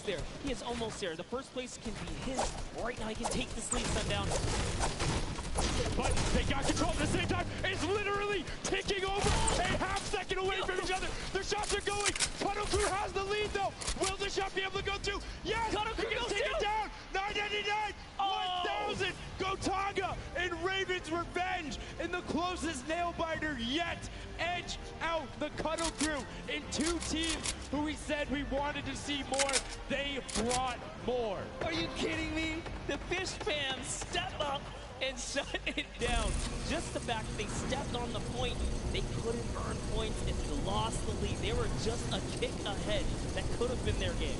almost there. He is almost there. The first place can be his. Right now, he can take this lead, Sundown. But they got control at the same time. It's literally ticking over a half-second away from each other. The shots are going. Cuddle Crew has the lead, though. Will the shot be able to go through? Yes! Cuddle Crew goes take it down. 999, 1,000. Gotaga and Raven's Revenge in the closest nail-biter yet. Edge out the Cuddle Crew in two teams who we said we wanted to see more. They brought more. Are you kidding me? The Fish fans step up and shut it down. Just the fact that they stepped on the point, they couldn't earn points and lost the lead. They were just a kick ahead. That could have been their game.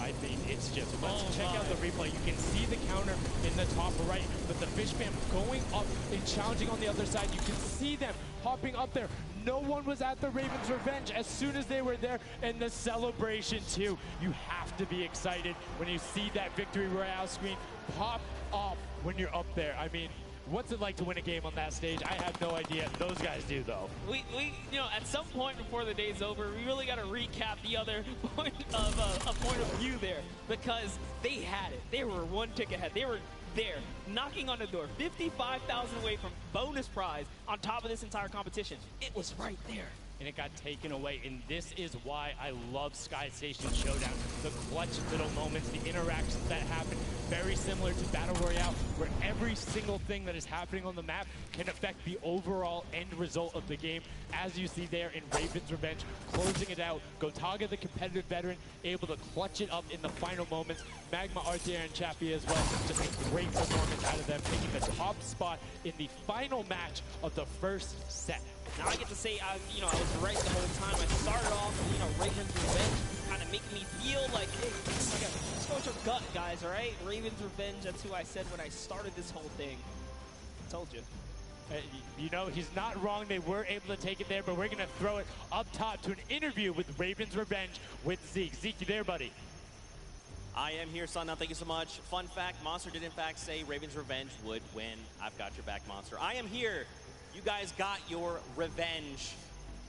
I mean, it's just, let's check out the replay. You can see the counter in the top right, but the Fish fam going up and challenging on the other side. You can see them hopping up there. No one was at the Ravens' Revenge as soon as they were there, and the celebration too. You have to be excited when you see that Victory Royale screen pop off when you're up there. I mean, what's it like to win a game on that stage? I have no idea. Those guys do, though. We you know, at some point before the day's over, we really got to recap the other point of a point of view there, because they had it. They were one tick ahead. They were there, knocking on the door, 55,000 away from bonus prize on top of this entire competition. It was right there. And it got taken away, and this is why I love Sky Station Showdown. The clutch little moments, the interactions that happen, very similar to Battle Royale, where every single thing that is happening on the map can affect the overall end result of the game. As you see there in Raven's Revenge, closing it out. Gotaga, the competitive veteran, able to clutch it up in the final moments. Magma, Arthur, and Chappie as well. Just a great performance out of them, taking the top spot in the final match of the first set. Now I get to say, you know, I was right the whole time. I started off, you know, Raven's Revenge, kind of making me feel like, hey, just go with your gut, guys, all right? Raven's Revenge, that's who I said when I started this whole thing. I told you. You know, he's not wrong. They were able to take it there, but we're going to throw it up top to an interview with Raven's Revenge with Zeke. Zeke, you there, buddy? I am here, Sundown. Thank you so much. Fun fact, Monster did in fact say Raven's Revenge would win. I've got your back, Monster. I am here. You guys got your revenge.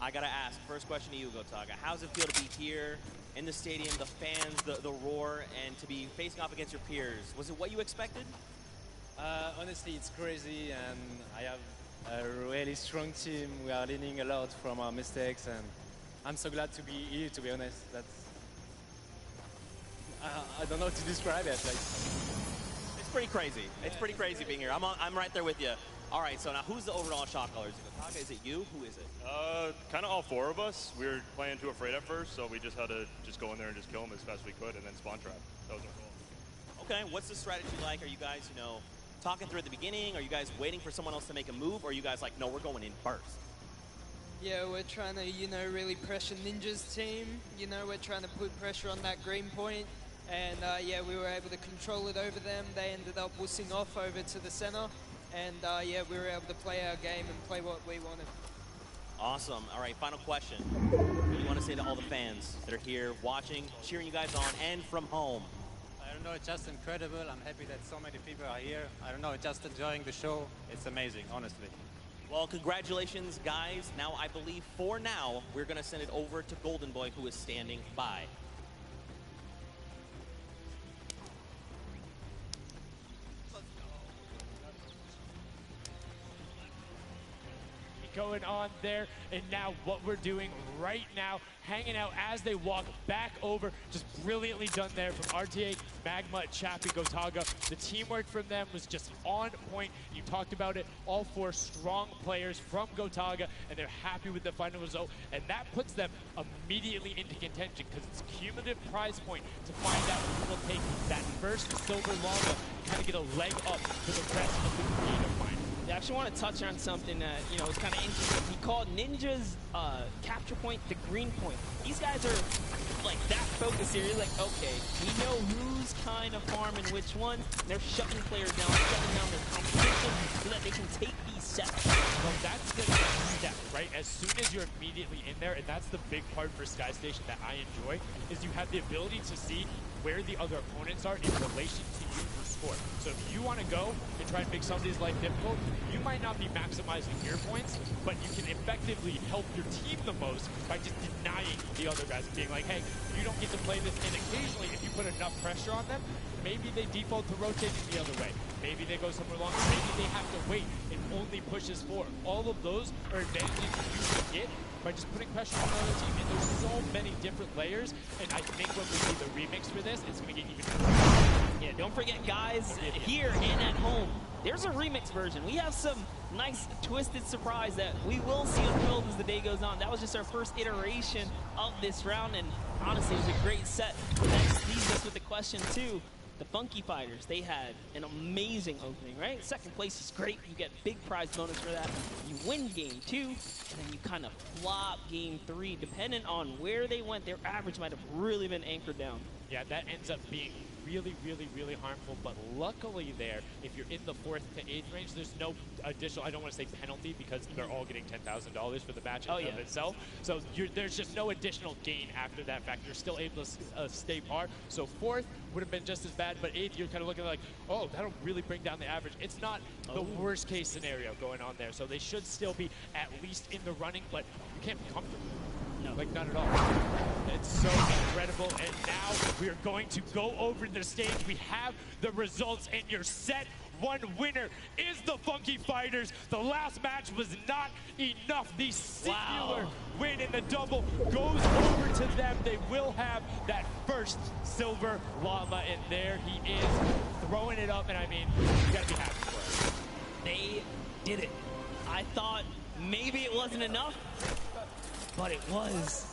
I gotta ask, first question to you, Gotaga. How's it feel to be here in the stadium, the fans, the roar, and to be facing off against your peers? Was it what you expected? Honestly, it's crazy, and I have a really strong team. We are learning a lot from our mistakes, and I'm so glad to be here, to be honest. I don't know how to describe it. Like, it's pretty crazy. It's pretty crazy being here. I'm right there with you. All right, so now who's the overall shot caller? Is it Gotaga? Is it you? Who is it? Kind of all four of us. We were playing too afraid at first, so we just had to just go in there and just kill them as fast as we could, and then spawn trap. That was our goal. Okay, what's the strategy like? Are you guys, you know, talking through at the beginning? Are you guys waiting for someone else to make a move? Or are you guys like, no, we're going in first? Yeah, we're trying to, you know, really pressure Ninja's team. You know, we're trying to put pressure on that green point. And yeah, we were able to control it over them. They ended up wussing off over to the center. And yeah, we were able to play our game and play what we wanted. Awesome. All right, final question. What do you want to say to all the fans that are here watching, cheering you guys on, and from home? I don't know, it's just incredible. I'm happy that so many people are here. I don't know, just enjoying the show. It's amazing, honestly. Well, congratulations, guys. Now, I believe for now, we're going to send it over to Golden Boy, who is standing by. Going on there, and now what we're doing right now, hanging out as they walk back over, just brilliantly done there from RTA, Magma, Chappie, Gotaga. The teamwork from them was just on point. You talked about it, all four strong players from Gotaga, and they're happy with the final result, and that puts them immediately into contention because it's a cumulative prize point to find out who will take that first silver llama, kind of get a leg up for the rest of the creative final. I actually want to touch on something that, you know, is kind of interesting. He called Ninja's capture point the green point. These guys are like that focused here. You're like, okay, we know who's kind of farming which one. They're shutting players down, shutting down their competition so that they can take these sets. Well, that's the next step, right? As soon as you're immediately in there, and that's the big part for Sky Station that I enjoy, is you have the ability to see where the other opponents are in relation to you for score. So if you want to go and try and make somebody's life difficult, you might not be maximizing your points, but you can effectively help your team the most by just denying the other guys and being like, hey, you don't get to play this. And occasionally, if you put enough pressure on them, maybe they default to rotating the other way. Maybe they go somewhere longer. Maybe they have to wait and only pushes forward. All of those are advantages you can get by just putting pressure on another team. And there's so many different layers. And I think when we see the remix for this, it's going to get even more. Yeah, don't forget, guys, here and at home, there's a remix version. We have some nice twisted surprise that we will see unfold as the day goes on. That was just our first iteration of this round, and honestly, it was a great set. That leaves us with the question, too. The Funky Fighters, they had an amazing opening, right? Second place is great. You get big prize bonus for that. You win game 2, and then you kind of flop game 3. Depending on where they went, their average might have really been anchored down. Yeah, that ends up being really, really, really harmful. But luckily there, if you're in the 4th to 8th range, there's no additional, I don't want to say penalty, because they're all getting $10,000 for the match in of itself. So there's just no additional gain after that fact. You're still able to stay par. So 4th would have been just as bad, but 8th, you're kind of looking like, oh, that'll really bring down the average. It's not the worst case scenario going on there. So they should still be at least in the running, but you can't be comfortable. No. Like, not at all. It's so incredible. And now we are going to go over the stage. We have the results, and your set 1 winner is the Funky Fighters. The last match was not enough. The singular win in the double goes over to them. They will have that first silver llama, and there he is throwing it up. And I mean, you gotta be happy for it. They did it. I thought maybe it wasn't enough, but it was.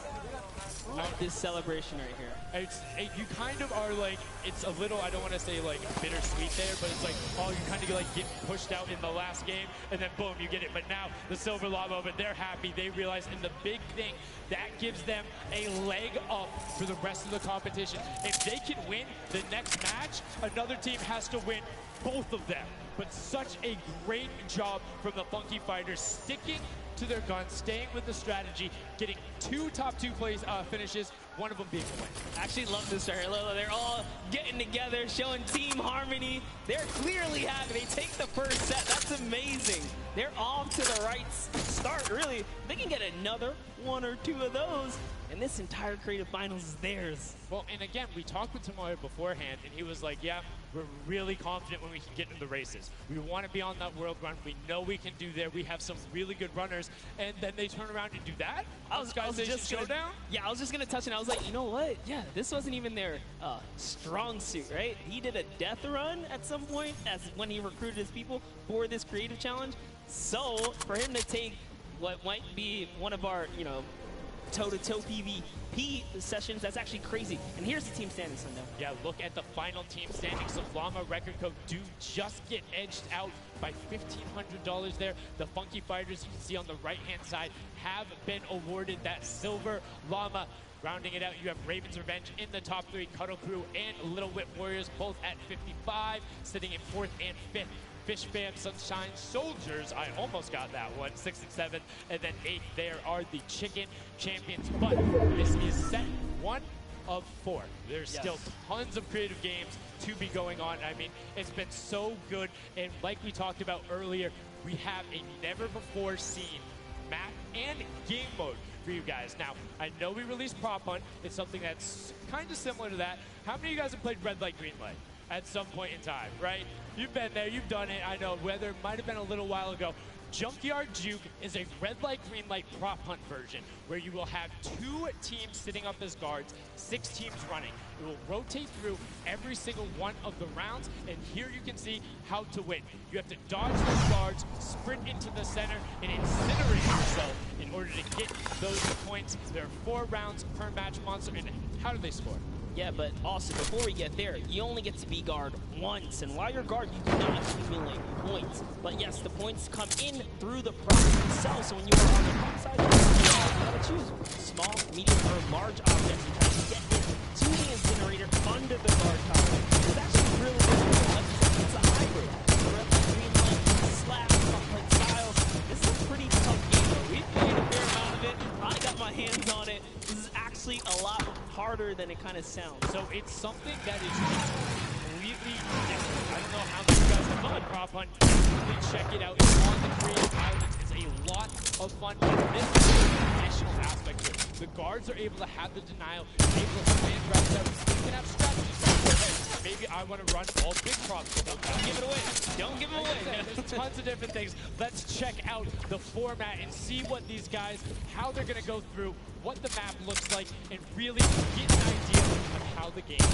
This celebration right here. You kind of are like, it's a little, I don't want to say like bittersweet there, but it's like, oh, you kind of like get pushed out in the last game, and then boom, you get it. But now the silver llama, but they're happy. They realize, and the big thing, that gives them a leg up for the rest of the competition. If they can win the next match, another team has to win both of them. But such a great job from the Funky Fighters, sticking to their guns, staying with the strategy, getting 2 top 2 place finishes, one of them being a win. I actually love this right here. They're all getting together, showing team harmony. They're clearly happy. They take the first set. That's amazing. They're off to the right start, really. They can get another 1 or 2 of those, and this entire creative finals is theirs. Well, and again, we talked with Tomoya beforehand, and he was like, yeah, we're really confident when we can get into the races. We want to be on that world run. We know we can do there. We have some really good runners. And then they turn around and do that? I was just Showdown? Yeah, I was just going to touch it. I was like, you know what? Yeah, this wasn't even their strong suit, right? He did a death run at some point as when he recruited his people for this creative challenge. So for him to take what might be one of our, toe-to-toe PvP sessions, that's actually crazy. And here's the team standings, Sundown. Yeah, look at the final team standings. So Llama Record Code do just get edged out by $1,500 there. The Funky Fighters, you can see on the right-hand side, have been awarded that silver llama. Rounding it out, you have Raven's Revenge in the top 3, Cuddle Crew and Little Whip Warriors both at 55, sitting in 4th and 5th. Fish Fam, Sunshine Soldiers, I almost got that one, 6th and 7th, and then 8th there are the Chicken Champions. But this is set 1 of 4. There's still tons of creative games to be going on. I mean, it's been so good, and like we talked about earlier, we have a never-before-seen map and game mode for you guys. Now, I know we released Prop Hunt. It's something that's kind of similar to that. How many of you guys have played Red Light, Green Light at some point in time, right? You've been there, you've done it. I know, whether it might have been a little while ago. Junkyard Juke is a red light, green light prop hunt version where you will have 2 teams sitting up as guards, 6 teams running. It will rotate through every single one of the rounds, and here you can see how to win. You have to dodge those guards, sprint into the center, and incinerate yourself in order to get those points. There are 4 rounds per match, Monster, and how do they score? Yeah, but also, before we get there, you only get to be guard once. And while you're guard, you do not accumulate points. But yes, the points come in through the props themselves. So when you are on the prop side, you gotta choose small, medium, or large objects. You have to get into the incinerator under the guard tower. It's actually really good. It's a hybrid. The red light, green light, slash, prop styles. This is a pretty tough game, though. We've played a fair amount of it. I got my hands on it. This is actually a lot harder than it kind of sounds. So it's something that is completely different. I don't know how many of you guys have done Prop Hunt. Definitely check it out. It's on the Creative Islands. It's a lot of fun. And this is the additional aspect to it. The guards are able to have the denial, able to stand reps out, they can have strategies. So, hey, maybe I want to run all big props. Don't give it away. Don't give it away. There's tons of different things. Let's check out the format and see what these guys, how they're going to go through, what the map looks like, and really get an idea of how the game is.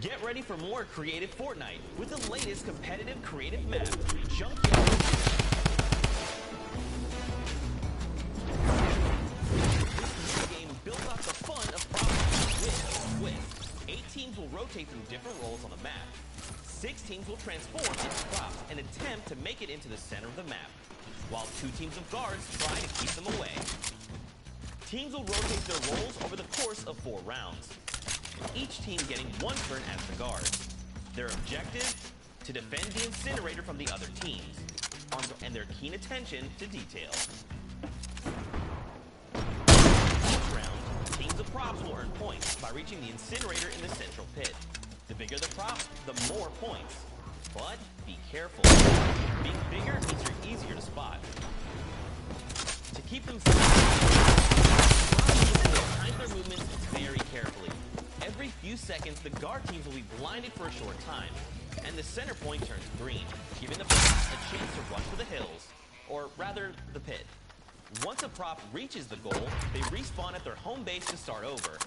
Get ready for more creative Fortnite with the latest competitive creative map, Junkyard. This new game builds off the fun of problem with 8 teams will rotate through different roles on the map. 6 teams will transform into props and attempt to make it into the center of the map, while 2 teams of guards try to keep them away. Teams will rotate their roles over the course of 4 rounds, each team getting 1 turn as the guard. Their objective? To defend the incinerator from the other teams, and their keen attention to detail. Each round, teams of props will earn points by reaching the incinerator in the central pit. The bigger the prop, the more points. But be careful. Being bigger means you're easier to spot. To keep them safe, time their movements very carefully. Every few seconds, the guard teams will be blinded for a short time, and the center point turns green, giving the props a chance to run for the hills, or rather, the pit. Once a prop reaches the goal, they respawn at their home base to start over.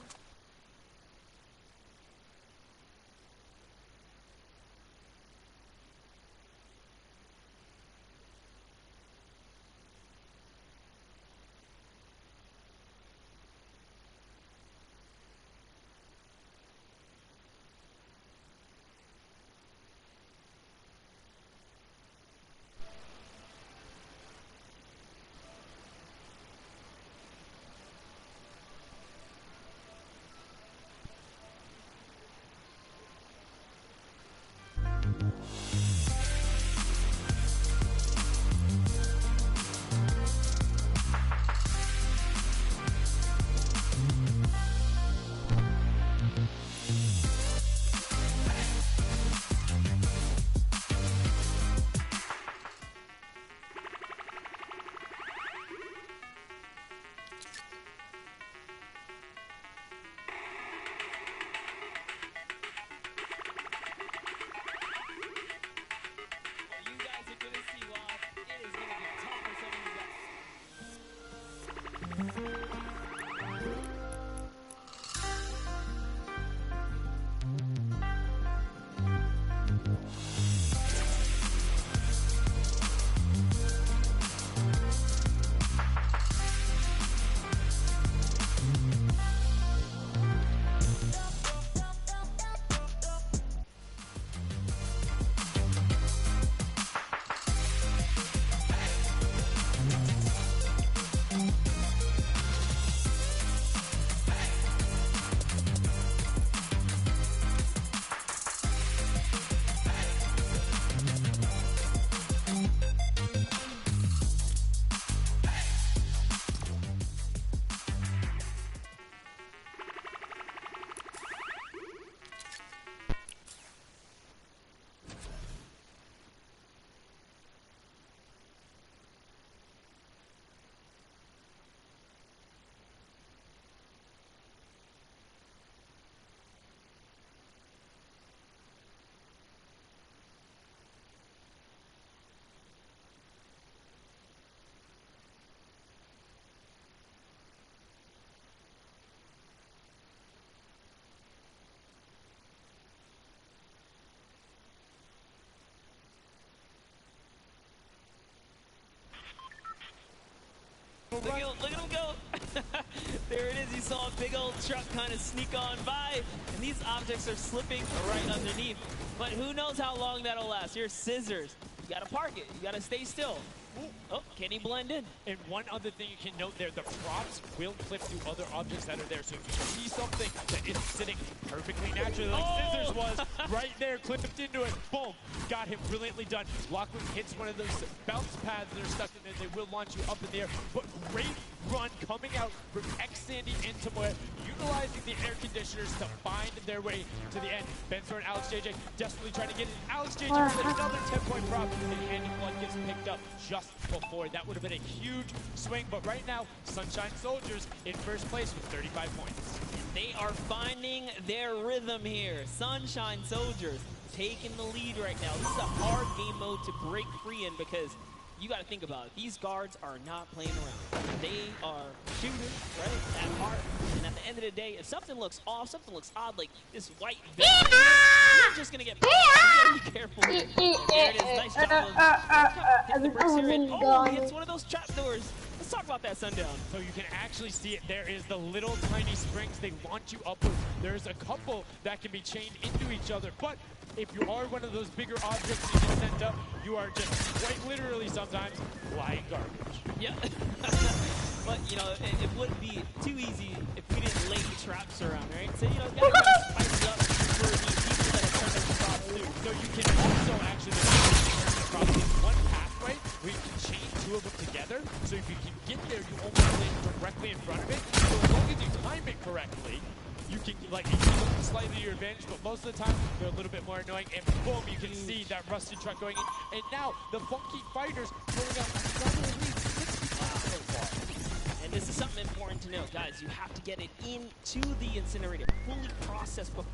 Look at him go. There it is. You saw a big old truck kind of sneak on by, and these objects are slipping right underneath. But who knows how long that'll last. Here's scissors. You gotta park it. You gotta stay still. Oh, can he blend in? And one other thing you can note there, the props will clip through other objects that are there. So if you see something that is sitting perfectly naturally, like Scissors was, right there, clipped into it, boom, got him, brilliantly done. Lachlan hits one of those bounce pads that are stuck in there. They will launch you up in the air, but great run coming out from X-Sandy into Moya, utilizing the air conditioners to find their way to the end. Bensor and Alex JJ desperately trying to get it. Alex JJ with another 10-point prop, and Candy Flood gets picked up just before. That would have been a huge swing, but right now, Sunshine Soldiers in first place with 35 points. They are finding their rhythm here. Sunshine Soldiers taking the lead right now. This is a hard game mode to break free in because you got to think about it. These guards are not playing around. They are shooters, right, at heart. And at the end of the day, if something looks off, something looks odd, like this white vent right here, you're just going to get popped. You got to be careful. And there it is. Nice job of hitting the bricks here. And, oh, he hits one of those trapdoors. Let's talk about that, Sundown. So you can actually see it. There is the little tiny springs. They launch you upwards. There's a couple that can be chained into each other. But if you are one of those bigger objects you get sent up, you are just quite literally sometimes flying garbage. Yeah. But, you know, it wouldn't be too easy if we didn't lay traps around, right? So, you know, got to spice it up for the people that have turned their props through. So you can also actually turn the props in one pathway where you can chain two of them together. So if you can get there, you almost land directly in front of it. So as long as you time it correctly, you can like use them slightly to your advantage, but most of the time they're a little bit more annoying. And boom, you can see that rusted truck going in. And now the Funky Fighters pulling out another lead, 65 so far. And this is something important to know, guys. You have to get it into the incinerator, fully processed before.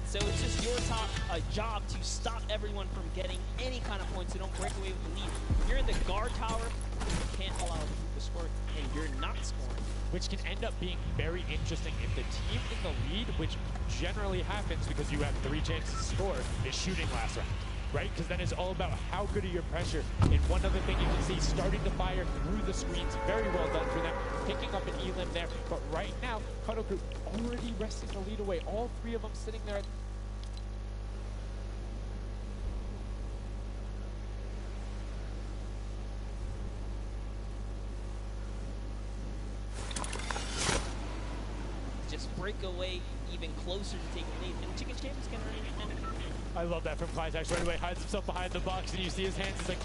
So it's just your job to stop everyone from getting any kind of points, so don't break away with the lead. If you're in the guard tower, you can't allow the group to score, and you're not scoring. Which can end up being very interesting if the team in the lead, which generally happens because you have 3 chances to score, is shooting last round. Right? Because then it's all about how good are your pressure. And one other thing you can see, starting to fire through the screens, very well done for them, picking up an elim there. But right now, Cuddle Crew already wresting the lead away. All 3 of them sitting there. Just break away even closer to taking the lead. And Chicken Champ is going to I love that from Clyde's actually right away, hides himself behind the box, and you see his hands, he's like,